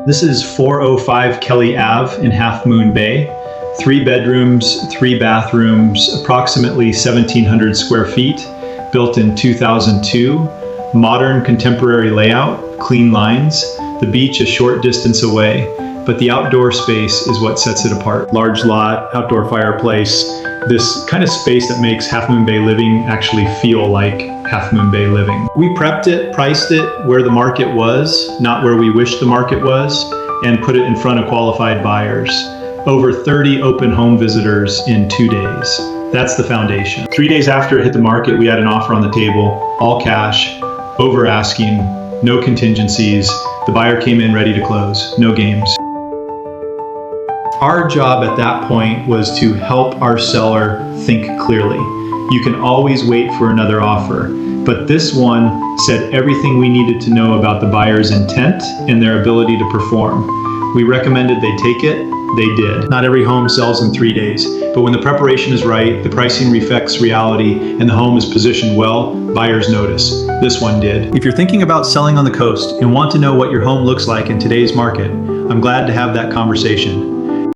This is 405 Kelly Ave in Half Moon Bay. 3 bedrooms, 3 bathrooms, approximately 1,700 square feet, built in 2002. Modern contemporary layout, clean lines. The beach a short distance away, but the outdoor space is what sets it apart. Large lot, outdoor fireplace, this kind of space that makes Half Moon Bay living actually feel like Half Moon Bay living. We prepped it, priced it where the market was, not where we wished the market was, and put it in front of qualified buyers. Over 30 open home visitors in 2 days. That's the foundation. 3 days after it hit the market, we had an offer on the table, all cash, over asking, no contingencies. The buyer came in ready to close, no games. Our job at that point was to help our seller think clearly. You can always wait for another offer, but this one said everything we needed to know about the buyer's intent and their ability to perform. We recommended they take it, they did. Not every home sells in 3 days, but when the preparation is right, the pricing reflects reality, and the home is positioned well, buyers notice. This one did. If you're thinking about selling on the coast and want to know what your home looks like in today's market, I'm glad to have that conversation.